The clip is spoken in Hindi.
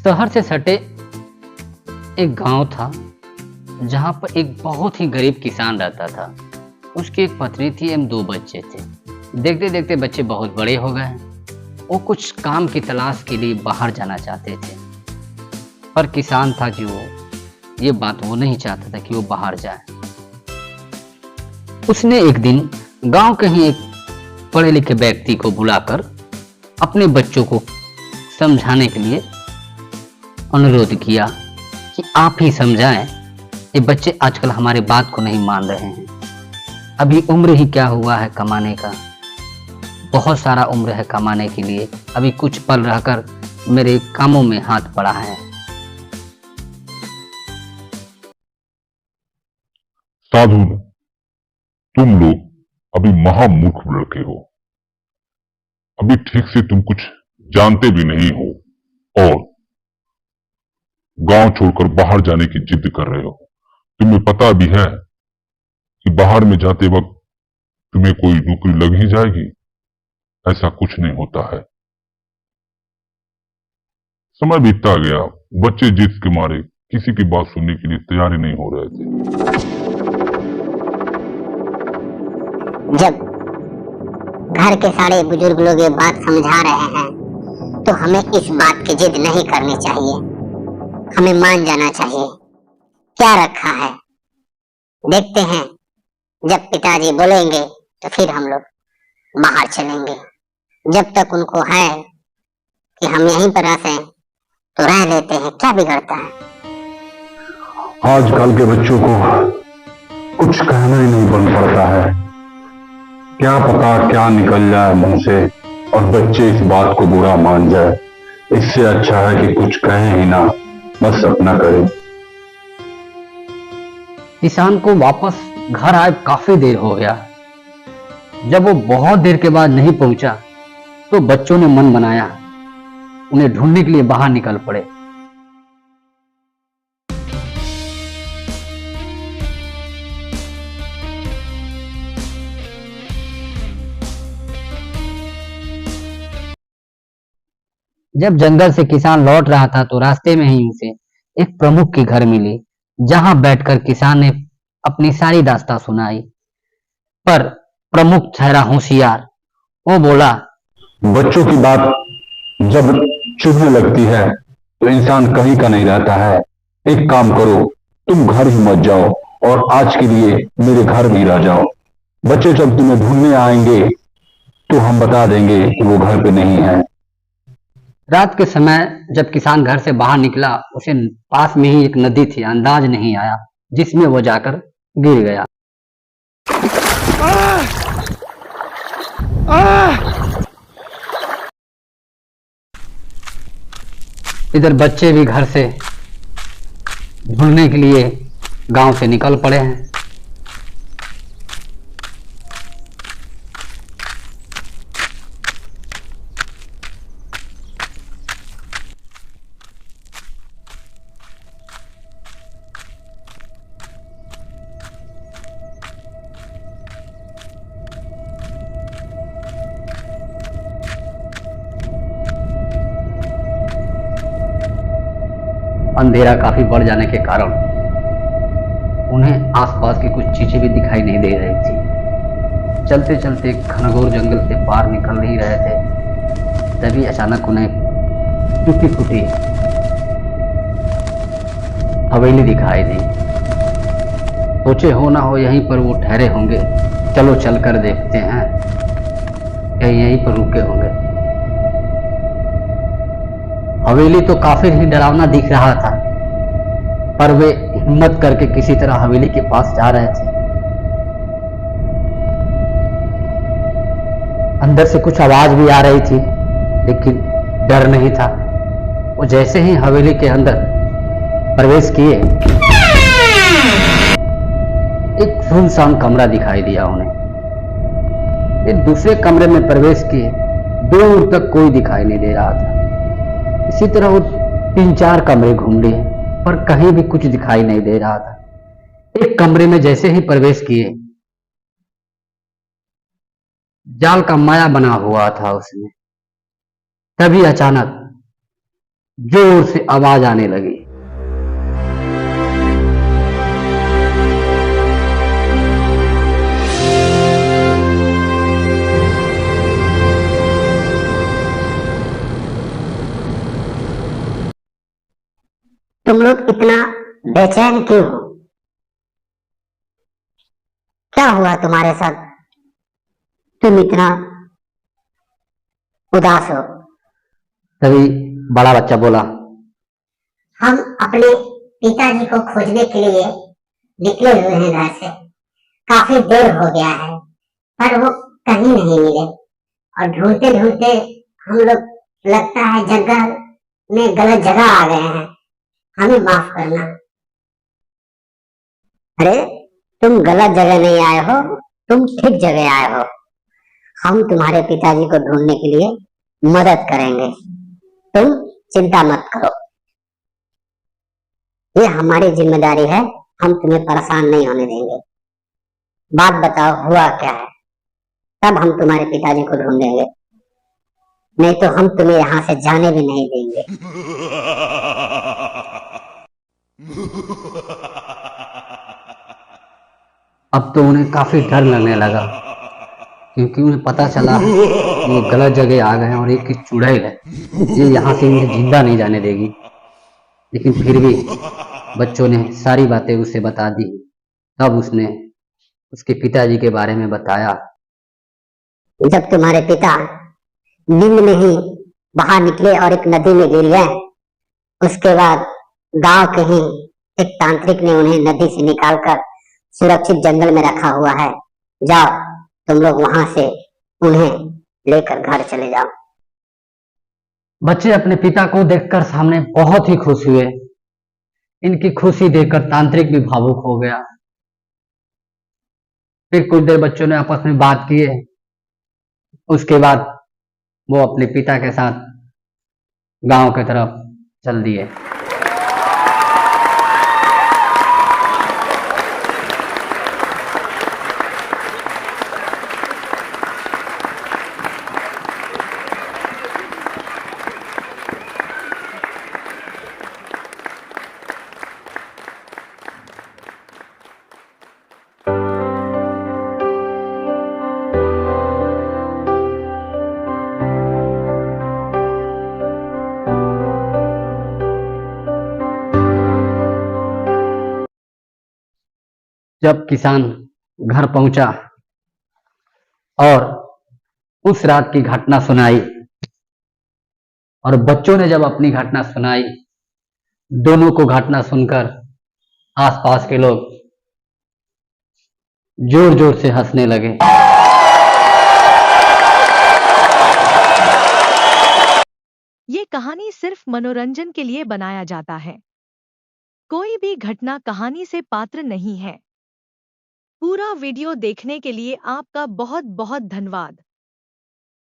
शहर से सटे एक गांव था जहां पर एक बहुत ही गरीब किसान रहता था। उसकी एक पत्नी थी एवं 2 बच्चे थे। देखते देखते बच्चे बहुत बड़े हो गए। वो कुछ काम की तलाश के लिए बाहर जाना चाहते थे, पर किसान था कि ये बात वो नहीं चाहता था कि वो बाहर जाए। उसने एक दिन गांव के ही एक पढ़े लिखे व्यक्ति को बुलाकर अपने बच्चों को समझाने के लिए अनुरोध किया कि आप ही समझाएं, ये बच्चे आजकल हमारे बात को नहीं मान रहे हैं। अभी उम्र ही क्या हुआ है कमाने का, बहुत सारा उम्र है कमाने के लिए। अभी कुछ पल रहकर मेरे कामों में हाथ पड़ा है। साधु, तुम लोग अभी महामूर्ख लड़के हो। अभी ठीक से तुम कुछ जानते भी नहीं हो और गांव छोड़कर बाहर जाने की जिद कर रहे हो। तुम्हें पता भी है कि बाहर में जाते वक्त तुम्हें कोई नौकरी लग ही जाएगी। ऐसा कुछ नहीं होता है। समय बीतता गया, बच्चे जिद के मारे किसी की बात सुनने के लिए तैयार ही नहीं हो रहे थे। जब घर के सारे बुजुर्ग लोग ये बात समझा रहे हैं तो हमें इस बात की जिद नहीं करनी चाहिए, हमें मान जाना चाहिए। क्या रखा है, देखते हैं। जब पिताजी बोलेंगे तो फिर हम लोग बाहर चलेंगे। जब तक उनको है कि हम यहीं पर रहें तो रह लेते हैं, क्या बिगड़ता है। आजकल के बच्चों को कुछ कहना ही नहीं बन पड़ता है। क्या पता क्या निकल जाए मुंह से और बच्चे इस बात को बुरा मान जाए। इससे अच्छा है कि कुछ कहें ही ना, बस अपना करें। किसान को वापस घर आए काफी देर हो गया। जब वो बहुत देर के बाद नहीं पहुंचा तो बच्चों ने मन बनाया, उन्हें ढूंढने के लिए बाहर निकल पड़े। जब जंगल से किसान लौट रहा था तो रास्ते में ही उसे एक प्रमुख के घर मिली, जहां बैठकर किसान ने अपनी सारी दास्तां सुनाई। पर प्रमुख ठहरा होशियार। वो बोला, बच्चों की बात जब चुभने लगती है तो इंसान कहीं का नहीं रहता है। एक काम करो, तुम घर ही मत जाओ और आज के लिए मेरे घर भी रह जाओ। बच्चे जब तुम्हें ढूंढने आएंगे तो हम बता देंगे कि वो घर पे नहीं है। रात के समय जब किसान घर से बाहर निकला, उसे पास में ही एक नदी थी, अंदाज नहीं आया, जिसमें वो जाकर गिर गया। इधर बच्चे भी घर से ढूंढने के लिए गांव से निकल पड़े हैं। अंधेरा काफी बढ़ जाने के कारण उन्हें आसपास की कुछ चीजें भी दिखाई नहीं दे रही थी। चलते चलते घनघोर जंगल से पार निकल ही रहे थे, तभी अचानक उन्हें टूटी फूटी हवेली दिखाई दी। सोचे हो ना हो यहीं पर वो ठहरे होंगे, चलो चलकर देखते हैं, कहीं यहीं पर रुके होंगे। हवेली तो काफी ही डरावना दिख रहा था, पर वे हिम्मत करके किसी तरह हवेली के पास जा रहे थे। अंदर से कुछ आवाज भी आ रही थी, लेकिन डर नहीं था। वो जैसे ही हवेली के अंदर प्रवेश किए, एक सुनसान कमरा दिखाई दिया उन्हें। एक दूसरे कमरे में प्रवेश किए, दूर तक कोई दिखाई नहीं दे रहा था। इसी तरह वो 3-4 कमरे घूम लिए, पर कहीं भी कुछ दिखाई नहीं दे रहा था। एक कमरे में जैसे ही प्रवेश किए, जाल का माया बना हुआ था उसमें। तभी अचानक जोर से आवाज आने लगी। तुम लोग इतना बेचैन क्यों हो? क्या हुआ तुम्हारे साथ? तुम इतना उदास हो? तभी बड़ा बच्चा बोला, हम अपने पिताजी को खोजने के लिए निकले हुए हैं घर से। काफी देर हो गया है, पर वो कहीं नहीं मिले और ढूंढते ढूंढते हम लोग लगता है जगह में गलत जगह आ गए हैं। हमें माफ करना। अरे तुम गलत जगह नहीं आए हो, तुम ठीक जगह आए हो। हम तुम्हारे पिताजी को ढूंढने के लिए मदद करेंगे, तुम चिंता मत करो। ये हमारी जिम्मेदारी है, हम तुम्हें परेशान नहीं होने देंगे। बात बताओ हुआ क्या है, तब हम तुम्हारे पिताजी को ढूंढेंगे, नहीं तो हम तुम्हें यहाँ से जाने भी नहीं देंगे। अब तो उन्हें काफी डर लगने लगा, क्योंकि उन्हें पता चला कि वो गलत जगह आ गए हैं और एक चुड़ैल है, ये यहाँ से उन्हें जिंदा नहीं जाने देगी। लेकिन फिर भी बच्चों ने सारी बातें उसे बता दी। तब उसने उसके पिताजी के बारे में बताया। जब तुम्हारे पिता नींद में ही बाहर निकले और एक नदी में गिर गए, उसके बाद गांव के ही एक तांत्रिक ने उन्हें नदी से निकालकर सुरक्षित जंगल में रखा हुआ है। जाओ तुम लोग वहां से उन्हें लेकर घर चले जाओ। बच्चे अपने पिता को देखकर सामने बहुत ही खुश हुए। इनकी खुशी देखकर तांत्रिक भी भावुक हो गया। फिर कुछ देर बच्चों ने आपस में बात किए। उसके बाद वो अपने पिता के साथ गांव की तरफ चल दिए। जब किसान घर पहुंचा और उस रात की घटना सुनाई, और बच्चों ने जब अपनी घटना सुनाई, दोनों को घटना सुनकर आसपास के लोग जोर जोर से हंसने लगे। ये कहानी सिर्फ मनोरंजन के लिए बनाया जाता है। कोई भी घटना कहानी से पात्र नहीं है। पूरा वीडियो देखने के लिए आपका बहुत बहुत धन्यवाद।